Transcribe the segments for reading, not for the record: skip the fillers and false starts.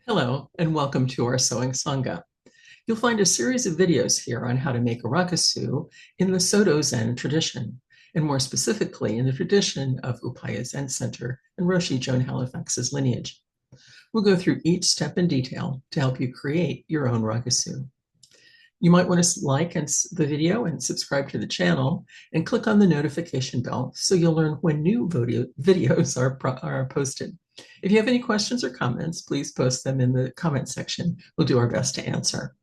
Hello, and welcome to our Sewing Sangha. You'll find a series of videos here on how to make a rakusu in the Soto Zen tradition, and more specifically in the tradition of Upaya Zen Center and Roshi Joan Halifax's lineage. We'll go through each step in detail to help you create your own rakusu. You might want to like the video and subscribe to the channel and click on the notification bell so you'll learn when new videos are posted. If you have any questions or comments, please post them in the comment section. We'll do our best to answer.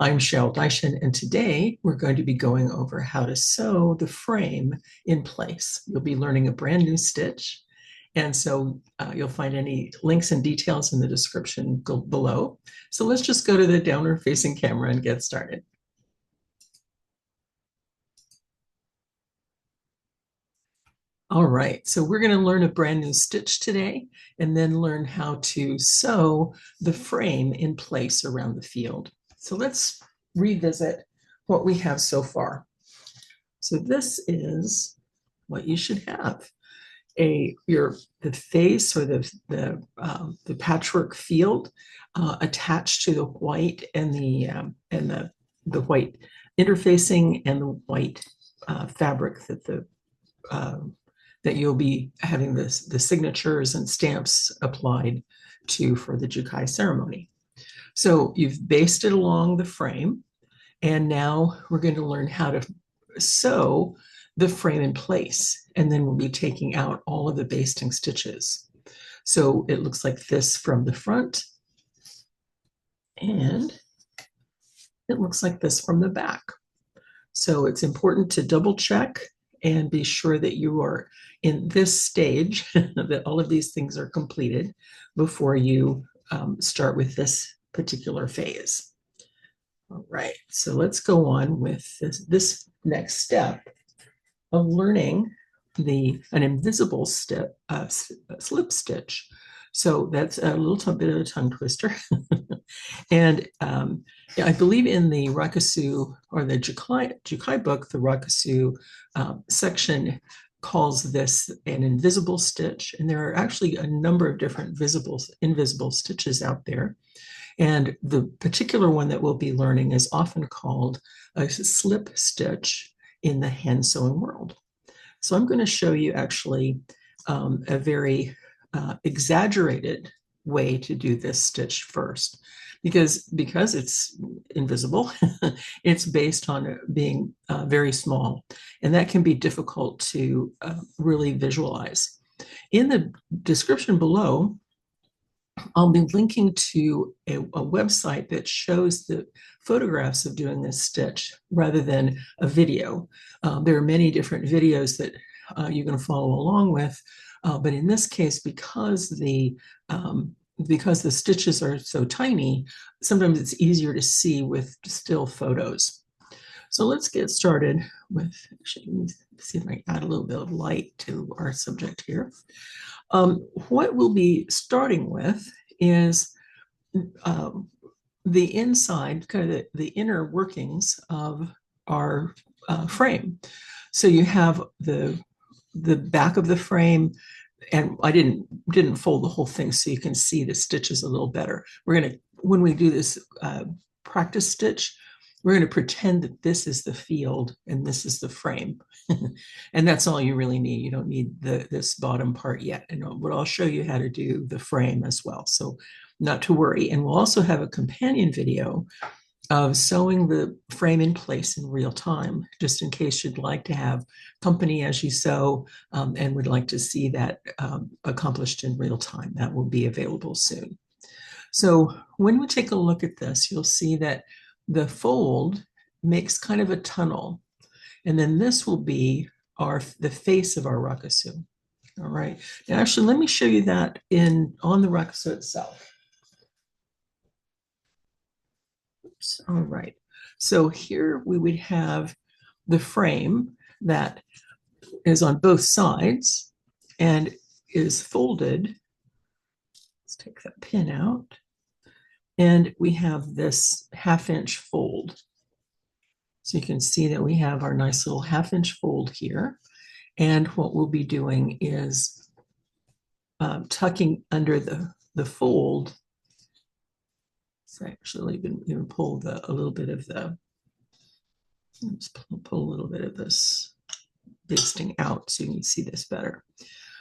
I'm Cheryl Dyson, and today we're going to be going over how to sew the frame in place. You'll be learning a brand new stitch, and so you'll find any links and details in the description below. So let's just go to the downward facing camera and get started. All right, so we're going to learn a brand new stitch today and then learn how to sew the frame in place around the field. So let's revisit what we have so far. So this is what you should have. The face or the patchwork field attached to the white and the white interfacing and the white fabric that you'll be having the signatures and stamps applied to for the Jukai ceremony. So you've basted along the frame, and now we're going to learn how to sew the frame in place, and then we'll be taking out all of the basting stitches. So it looks like this from the front, and it looks like this from the back. So it's important to double check and be sure that you are in this stage, that all of these things are completed before you start with this particular phase. All right, so let's go on with this next step of learning an invisible slip stitch. So that's a little bit of a tongue twister. And I believe in the Rakusu or the Jukai book, the Rakusu section calls this an invisible stitch. And there are actually a number of different invisible stitches out there. And the particular one that we'll be learning is often called a slip stitch in the hand sewing world. So I'm going to show you actually a very exaggerated way to do this stitch first. Because it's invisible, it's based on being very small, and that can be difficult to really visualize. In the description below, I'll be linking to a website that shows the photographs of doing this stitch rather than a video. There are many different videos that you can follow along with, but in this case, because the stitches are so tiny, sometimes it's easier to see with still photos. So let's get started with, actually, let me see if I can add a little bit of light to our subject here. What we'll be starting with is the inside, kind of the inner workings of our frame. So you have the back of the frame, and I didn't fold the whole thing so you can see the stitches a little better. We're going to, when we do this practice stitch, we're going to pretend that this is the field and this is the frame. And that's all you really need. You don't need this bottom part yet. But I'll show you how to do the frame as well. So not to worry. And we'll also have a companion video of sewing the frame in place in real time, just in case you'd like to have company as you sew and would like to see that accomplished in real time. That will be available soon. So when we take a look at this, you'll see that the fold makes kind of a tunnel. And then this will be the face of our rakusu. All right. Now, actually, let me show you that on the rakusu itself. Oops. All right. So here we would have the frame that is on both sides and is folded. Let's take that pin out. And we have this 1/2-inch fold. So you can see that we have our nice little 1/2-inch fold here. And what we'll be doing is tucking under the fold So actually even pull a little bit of pull a little bit of this basting out so you can see this better.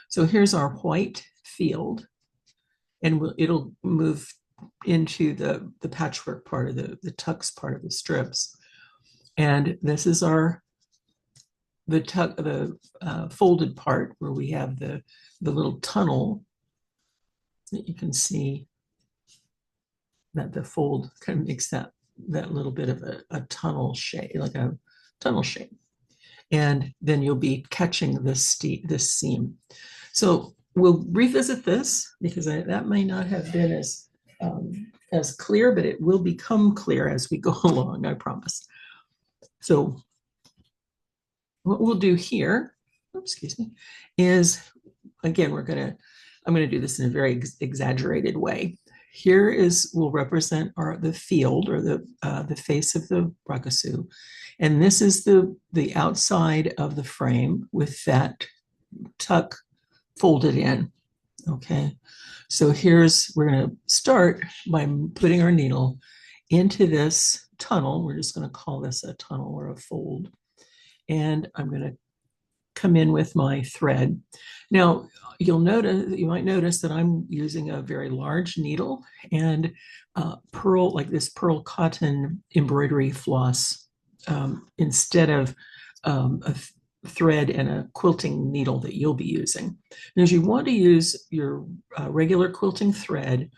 So here's our white field, and it'll move into the patchwork part of the tux part of the strips. And this is the folded part where we have the little tunnel that you can see that the fold kind of makes that little bit of a tunnel shape, like a tunnel shape. And then you'll be catching this seam. So we'll revisit this because that may not have been as clear, but it will become clear as we go along, I promise. So what we'll do here, excuse me, is again, I'm gonna do this in a very exaggerated way. Here will represent the field or the face of the rakusu. And this is the outside of the frame with that tuck folded in, okay? So we're gonna start by putting our needle into this tunnel. We're just gonna call this a tunnel or a fold. And I'm gonna come in with my thread. Now, you might notice that I'm using a very large needle and like this pearl cotton embroidery floss instead of a thread and a quilting needle that you'll be using. And as you want to use your regular quilting thread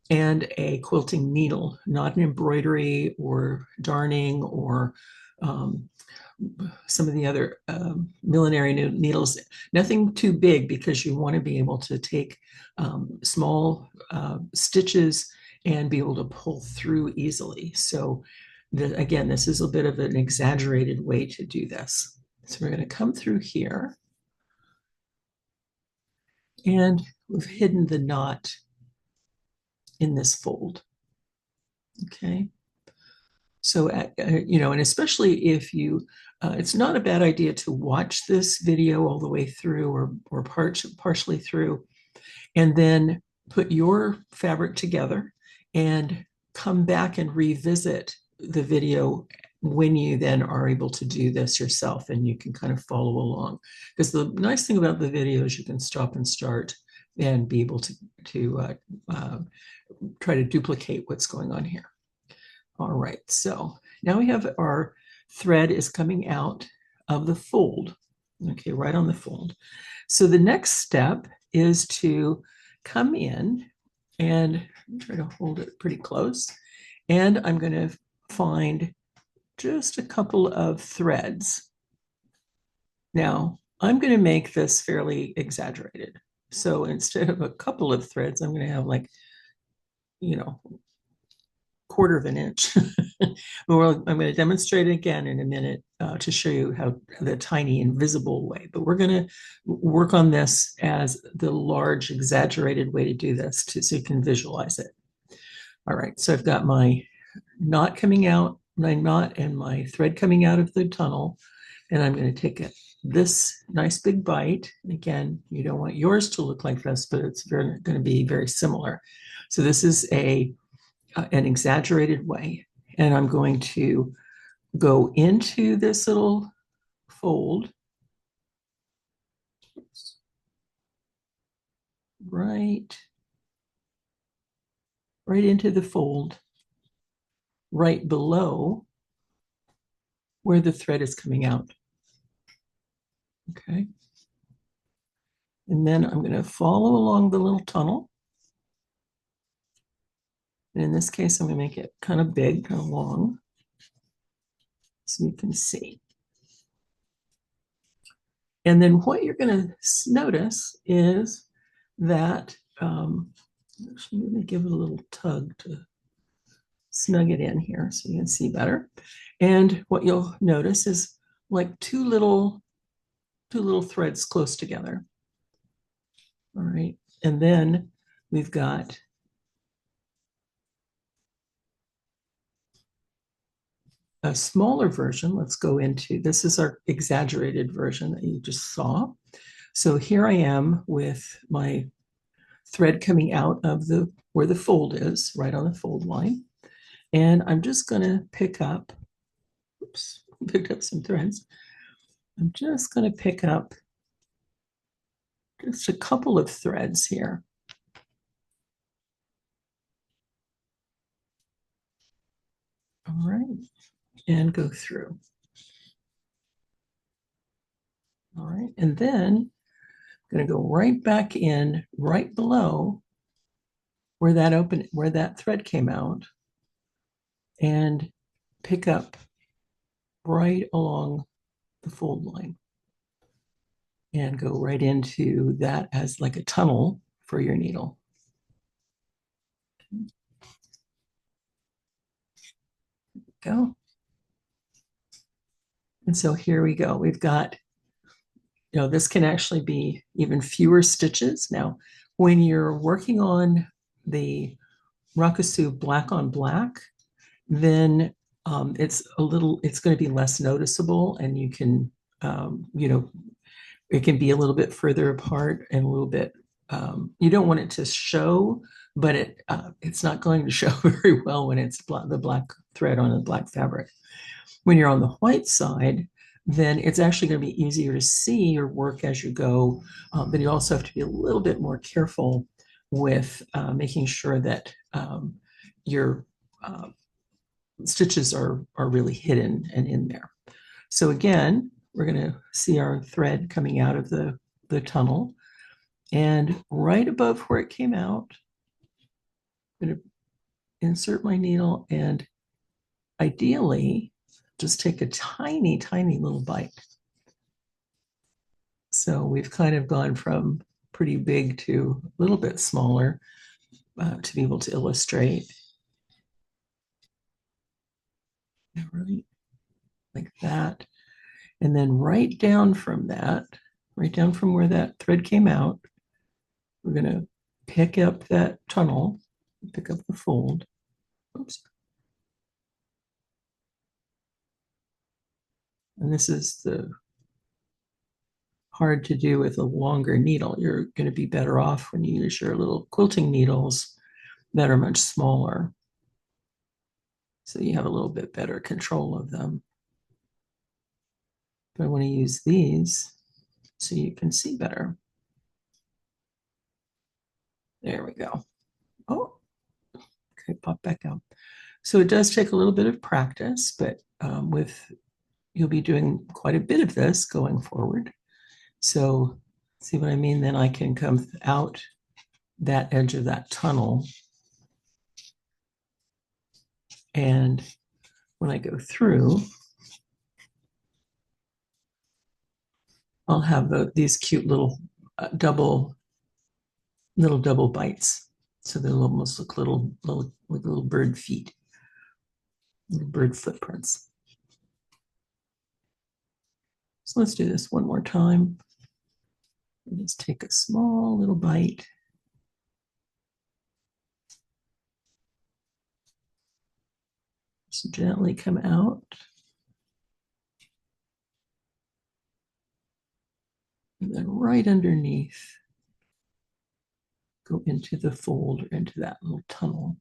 and a quilting needle, not an embroidery or darning or some of the other millinery needles, nothing too big because you want to be able to take small stitches and be able to pull through easily. So again, this is a bit of an exaggerated way to do this. So we're going to come through here and we've hidden the knot in this fold. Okay. So, and especially if it's not a bad idea to watch this video all the way through or partially through, and then put your fabric together and come back and revisit the video when you then are able to do this yourself and you can kind of follow along. Because the nice thing about the video is you can stop and start and be able to try to duplicate what's going on here. All right, so now we have our thread is coming out of the fold, okay, right on the fold. So the next step is to come in and try to hold it pretty close. And I'm going to find just a couple of threads. Now, I'm going to make this fairly exaggerated. So instead of a couple of threads, I'm going to have like, quarter of an inch. I'm going to demonstrate it again in a minute to show you how the tiny invisible way, but we're going to work on this as the large exaggerated way to do this so you can visualize it. All right, so I've got my knot coming out, my knot and my thread coming out of the tunnel, and I'm going to take this nice big bite. Again, you don't want yours to look like this, but it's going to be very similar. So this is an exaggerated way. And I'm going to go into this little fold. Right into the fold, right below where the thread is coming out. Okay. And then I'm going to follow along the little tunnel. And in this case, I'm going to make it kind of big, kind of long, so you can see. And then what you're going to notice is that, actually, let me give it a little tug to snug it in here so you can see better. And what you'll notice is like two little threads close together. All right. And then we've got a smaller version. Let's go into, this is our exaggerated version that you just saw. So here I am with my thread coming out of where the fold is, right on the fold line. And I'm just going to pick up, oops, picked up some threads. I'm just going to pick up just a couple of threads here. All right, and go through. All right, and then I'm going to go right back in right below where that thread came out and pick up right along the fold line and go right into that as like a tunnel for your needle. Go. And so here we go. We've got, this can actually be even fewer stitches. Now, when you're working on the Rakusu black on black, then it's going to be less noticeable, and you can, it can be a little bit further apart and a little bit, you don't want it to show, but it's not going to show very well when it's the black thread on the black fabric. When you're on the white side, then it's actually going to be easier to see your work as you go, but you also have to be a little bit more careful with making sure that your stitches are really hidden and in there. So again, we're going to see our thread coming out of the tunnel, and right above where it came out, I'm going to insert my needle and ideally just take a tiny, tiny little bite. So we've kind of gone from pretty big to a little bit smaller to be able to illustrate. Right, like that. And then right down from that, right down from where that thread came out, we're going to pick up that tunnel, pick up the fold. Oops. And this is the hard to do with a longer needle. You're going to be better off when you use your little quilting needles that are much smaller. So you have a little bit better control of them. But I want to use these so you can see better. There we go. Oh, okay, pop back out. So it does take a little bit of practice, but you'll be doing quite a bit of this going forward. So see what I mean? Then I can come out that edge of that tunnel. And when I go through, I'll have these cute little double bites. So they'll almost look like little bird feet, little bird footprints. So let's do this one more time. Just take a small little bite. Just gently come out. And then right underneath, go into the fold or into that little tunnel.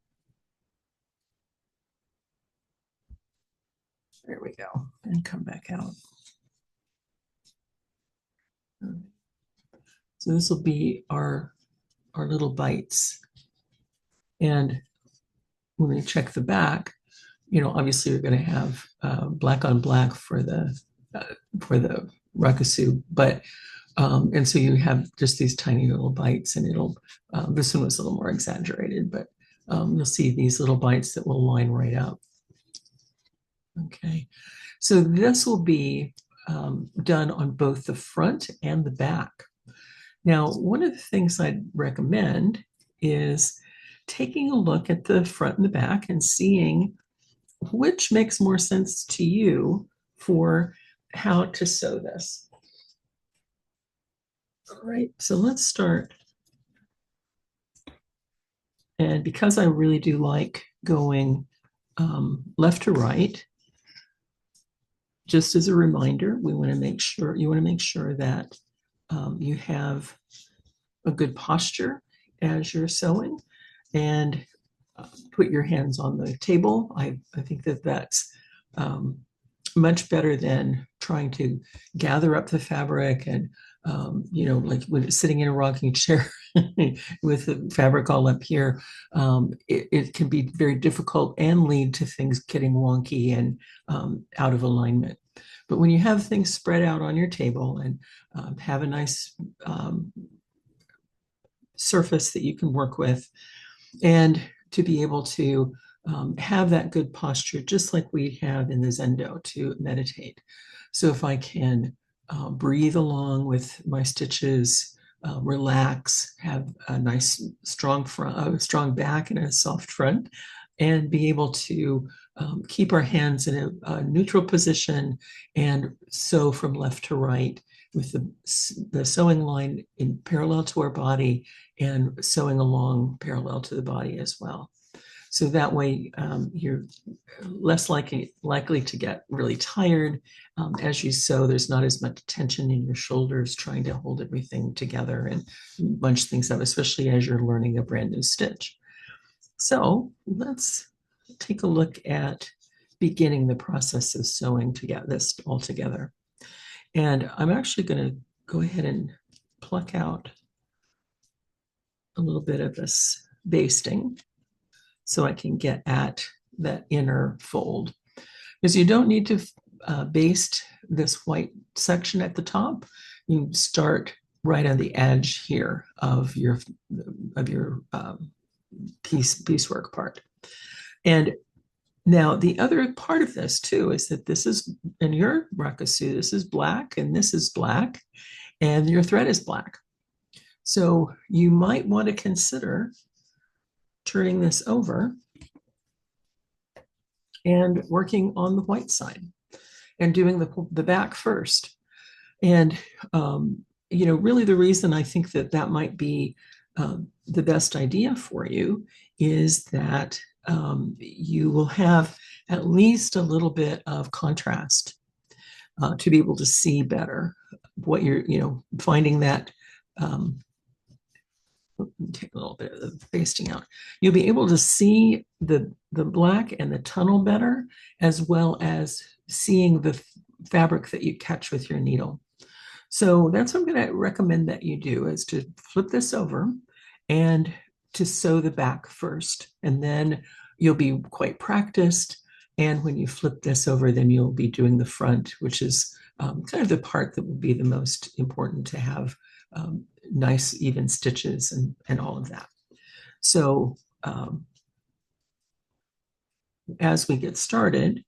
There we go. And come back out. So this will be our little bites. And when we check the back, obviously you're going to have black on black for the Rakusu, but and so you have just these tiny little bites, and this one was a little more exaggerated, but you'll see these little bites that will line right up. Okay, so this will be done on both the front and the back. Now, one of the things I'd recommend is taking a look at the front and the back and seeing which makes more sense to you for how to sew this. All right, so let's start. And because I really do like going left to right, just as a reminder, you want to make sure that you have a good posture as you're sewing. And put your hands on the table. I think that that's much better than trying to gather up the fabric and like when it's sitting in a rocking chair with the fabric all up here, it can be very difficult and lead to things getting wonky and out of alignment. But when you have things spread out on your table and have a nice surface that you can work with, and to be able to have that good posture, just like we have in the Zendo to meditate. So if I can breathe along with my stitches, relax, have a nice strong front, strong back and a soft front, and be able to keep our hands in a neutral position and sew from left to right with the sewing line in parallel to our body and sewing along parallel to the body as well. So that way you're less likely to get really tired as you sew. There's not as much tension in your shoulders trying to hold everything together and bunch things up, especially as you're learning a brand new stitch. So let's take a look at beginning the process of sewing to get this all together. And I'm actually going to go ahead and pluck out a little bit of this basting so I can get at that inner fold. Because you don't need to baste this white section at the top. You start right on the edge here of your piecework part. And now the other part of this too is that this is, in your Rakusu, this is black and this is black and your thread is black. So you might want to consider turning this over and working on the white side and doing the back first. And, really the reason I think that that might be the best idea for you is that you will have at least a little bit of contrast to be able to see better what you're, finding that take a little bit of the basting out. You'll be able to see the black and the tunnel better, as well as seeing the fabric that you catch with your needle. So that's what I'm going to recommend that you do, is to flip this over and to sew the back first, and then you'll be quite practiced. And when you flip this over, then you'll be doing the front, which is kind of the part that will be the most important to have nice even stitches and all of that. So as we get started,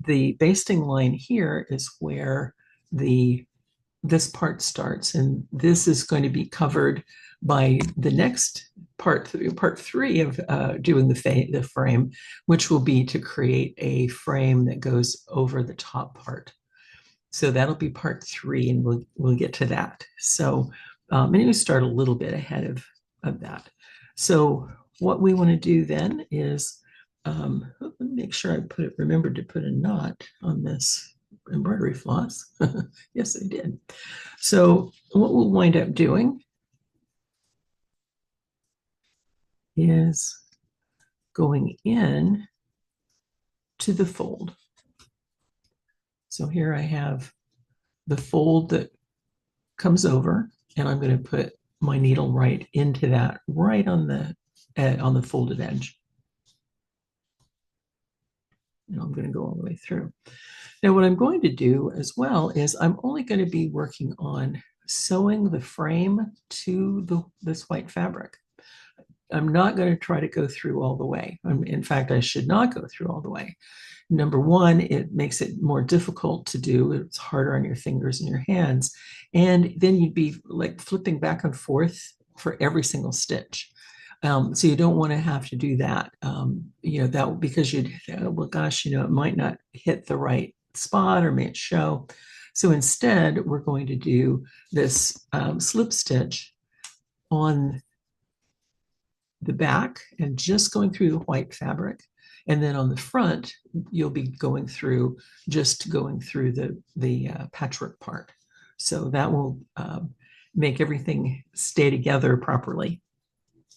the basting line here is where this part starts, and this is going to be covered by the next part 3 of doing the frame, which will be to create a frame that goes over the top part. So that'll be part 3, and we'll get to that. So and you start a little bit ahead of that. So what we want to do then is let me make sure I remembered to put a knot on this embroidery floss. Yes, I did. So what we'll wind up doing is going in to the fold. So here I have the fold that comes over, and I'm going to put my needle right into that, right on the folded edge. And I'm going to go all the way through. Now, what I'm going to do as well is I'm only going to be working on sewing the frame to this white fabric. I'm not going to try to go through all the way. In fact, I should not go through all the way. Number one, it makes it more difficult to do. It's harder on your fingers and your hands. And then you'd be like flipping back and forth for every single stitch. So you don't want to have to do that, that because you'd, well, gosh, it might not hit the right spot or may it show. So instead, we're going to do this slip stitch on the back and just going through the white fabric. And then on the front, you'll be going through the patchwork part. So that will make everything stay together properly.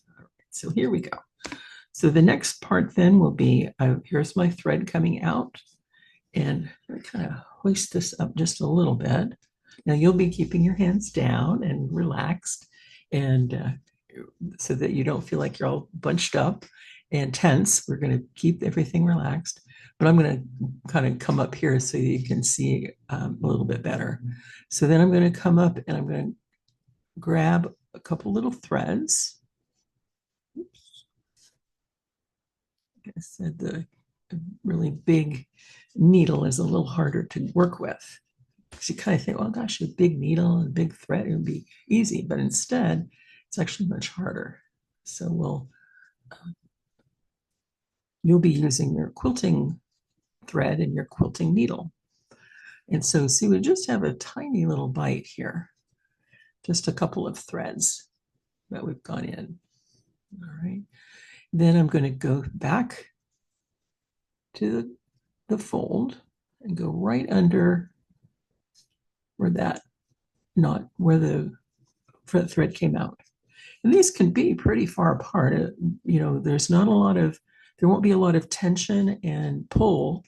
All right, so here we go. So the next part then will be, here's my thread coming out, and I kind of hoist this up just a little bit. Now you'll be keeping your hands down and relaxed, and so that you don't feel like you're all bunched up and tense. We're going to keep everything relaxed, but I'm going to kind of come up here so you can see a little bit better. So then I'm going to come up and I'm going to grab a couple little threads. Oops. Like I said, the really big needle is a little harder to work with. So you kind of think, well, gosh, a big needle and a big thread, it would be easy, but instead, it's actually much harder. So you'll be using your quilting thread and your quilting needle. And so see, we just have a tiny little bite here, just a couple of threads that we've gone in. All right. Then I'm going to go back to the fold and go right under where that knot, where the thread came out. And these can be pretty far apart. There's not a lot of, there won't be a lot of tension and pull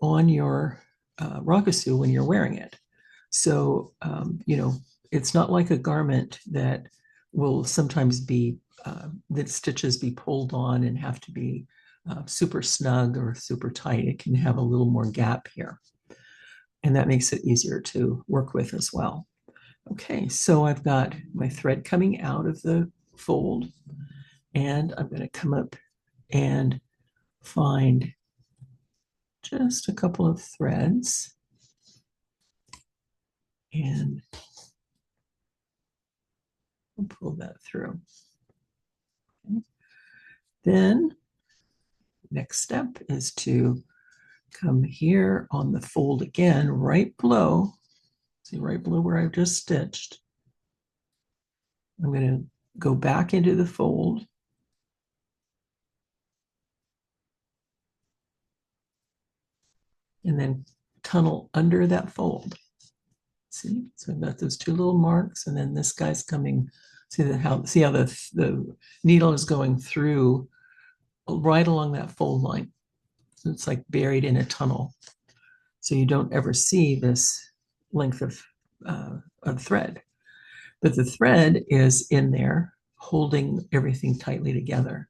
on your Rakusu when you're wearing it. So, it's not like a garment that will sometimes be, the stitches be pulled on and have to be super snug or super tight. It can have a little more gap here. And that makes it easier to work with as well. Okay, so I've got my thread coming out of the fold, and I'm going to come up and find just a couple of threads and I'll pull that through. Okay. Then next step is to come here on the fold again, right below, see right below where I've just stitched. I'm going to go back into the fold and then tunnel under that fold. See, so I've got those two little marks, and then this guy's coming. See how the needle is going through right along that fold line. So it's like buried in a tunnel. So you don't ever see this length of thread. But the thread is in there holding everything tightly together.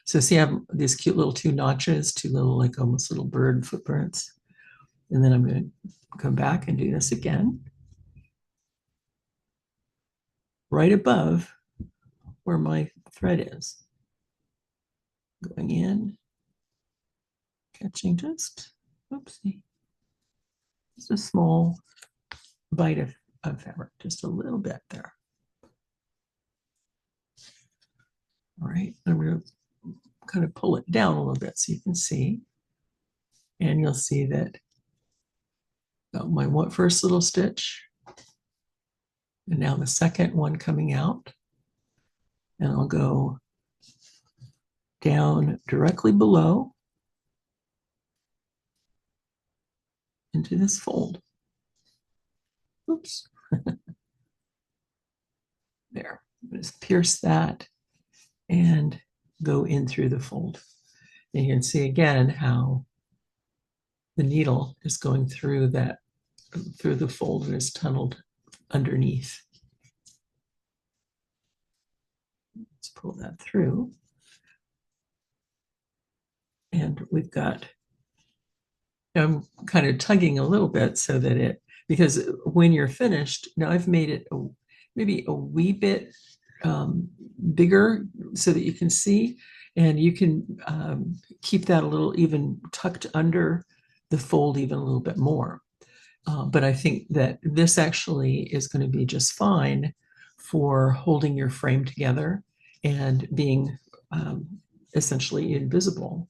So see, I have these cute little two notches, two little like almost little bird footprints. And then I'm going to come back and do this again. Right above where my thread is. Going in, catching just, oopsie, just a small bite of fabric, just a little bit there. All right, I'm going to kind of pull it down a little bit so you can see. And you'll see that my first little stitch, and now the second one coming out. And I'll go down directly below into this fold. Oops. There, just pierce that and go in through the fold. And you can see again how the needle is going through the fold and is tunneled underneath. Let's pull that through. And we've got, I'm kind of tugging a little bit so that because when you're finished, now I've made it maybe a wee bit bigger so that you can see, and you can keep that a little even tucked under the fold even a little bit more. But I think that this actually is going to be just fine for holding your frame together and being essentially invisible.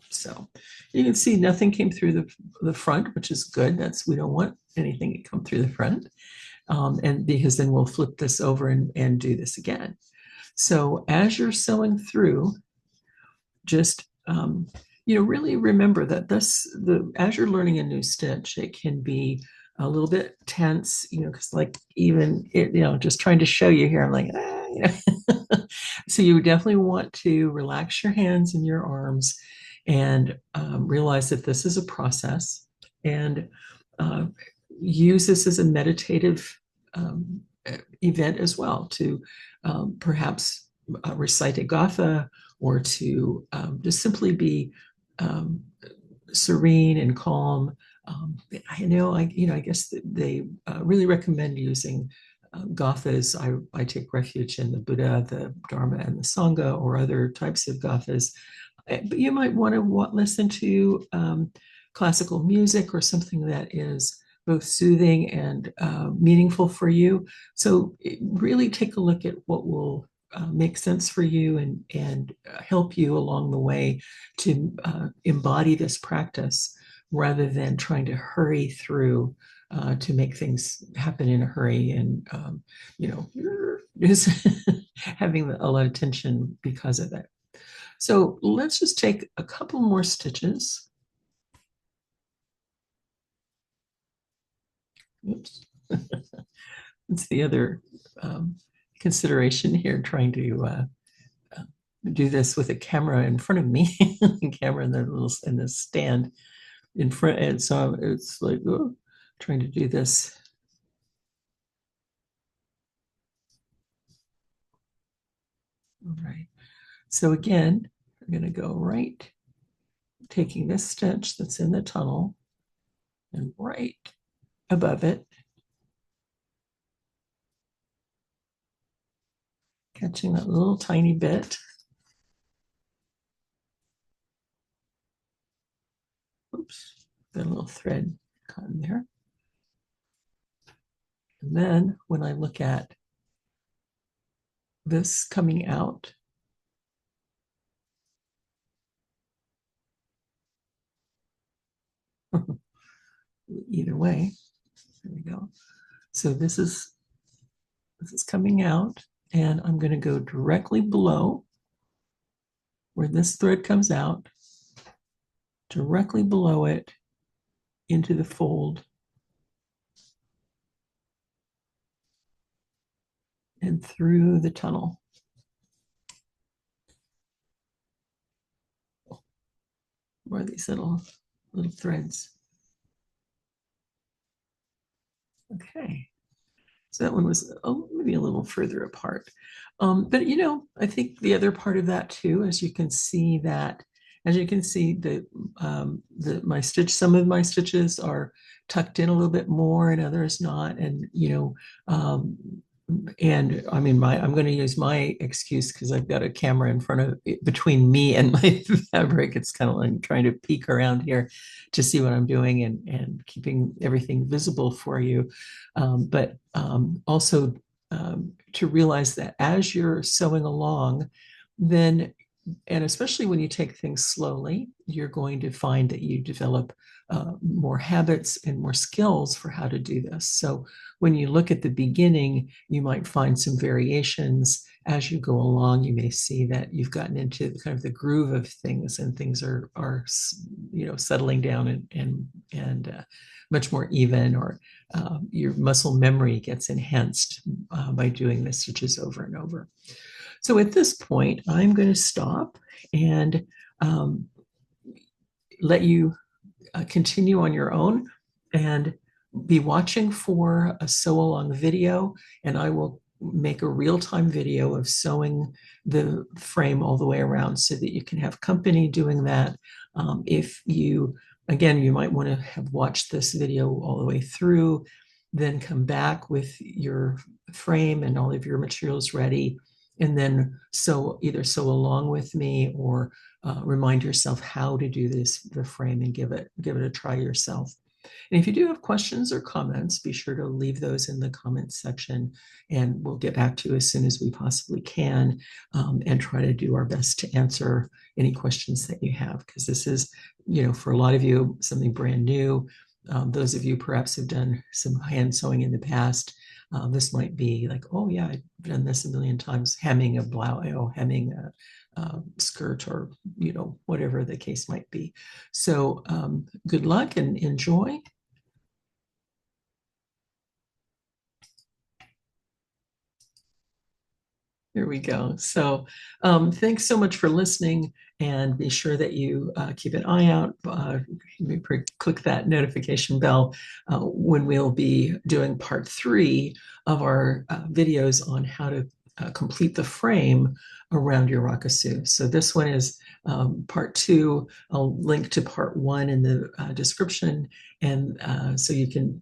So you can see nothing came through the front, which is good. We don't want anything to come through the front. And because then we'll flip this over and do this again. So as you're sewing through, just really remember that as you're learning a new stitch, it can be a little bit tense, because like even just trying to show you here, I'm like, So you definitely want to relax your hands and your arms and realize that this is a process and uh, use this as a meditative um, event as well to perhaps recite a gatha or to just simply be um, serene and calm. I guess that they really recommend using gathas. I take refuge in the Buddha, the Dharma, and the Sangha, or other types of gathas. But you might want to listen to classical music or something that is both soothing and meaningful for you. So really take a look at what will make sense for you and help you along the way to embody this practice rather than trying to hurry through to make things happen in a hurry and just having a lot of tension because of it. So let's just take a couple more stitches. Oops. That's the other consideration here, trying to do this with a camera in front of me, camera in the stand in front, and so it's like trying to do this. All right. So again, I'm going to go right, taking this stitch that's in the tunnel, and right above it, catching that little tiny bit. Oops, got a little thread caught in there. And then when I look at this coming out, either way, there we go. So this is coming out, and I'm going to go directly below where this thread comes out, directly below it into the fold and through the tunnel. More of these little threads. Okay. So that one was maybe a little further apart. But I think the other part of that too, as you can see, my stitch, some of my stitches are tucked in a little bit more and others not. And, and I mean, I'm going to use my excuse because I've got a camera in front of between me and my fabric. It's kind of like trying to peek around here to see what I'm doing and keeping everything visible for you. But also to realize that as you're sewing along, then, and especially when you take things slowly, you're going to find that you develop more habits and more skills for how to do this. So when you look at the beginning, you might find some variations. As you go along, you may see that you've gotten into kind of the groove of things, and things are settling down and much more even, or your muscle memory gets enhanced by doing the stitches over and over. So at this point, I'm going to stop and let you continue on your own and be watching for a sew along video, and I will make a real-time video of sewing the frame all the way around so that you can have company doing that. If you, again, you might want to have watched this video all the way through, then come back with your frame and all of your materials ready, and then either sew along with me or remind yourself how to do the frame, and give it a try yourself. And if you do have questions or comments, be sure to leave those in the comments section, and we'll get back to you as soon as we possibly can, and try to do our best to answer any questions that you have, because this is, for a lot of you, something brand new. Those of you perhaps have done some hand sewing in the past. This might be like, oh yeah, I've done this a million times, hemming a blouse, hemming a skirt, or whatever the case might be. So good luck and enjoy. There we go. So, thanks so much for listening, and be sure that you keep an eye out. Click that notification bell when we'll be doing part 3 of our videos on how to complete the frame around your Rakusu. So this one is part 2. I'll link to part 1 in the description, and so you can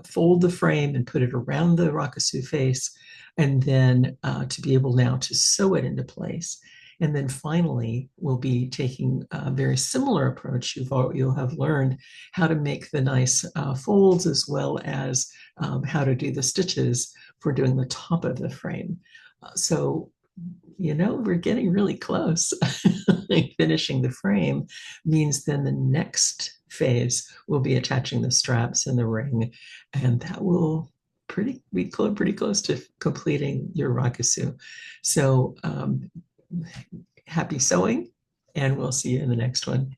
fold the frame and put it around the Rakusu face, and then to be able now to sew it into place. And then finally, we'll be taking a very similar approach. You'll have learned how to make the nice folds, as well as how to do the stitches for doing the top of the frame. So, we're getting really close. Finishing the frame means then the next phase will be attaching the straps and the ring, and that will be pretty close to completing your Rakusu. So happy sewing, and we'll see you in the next one.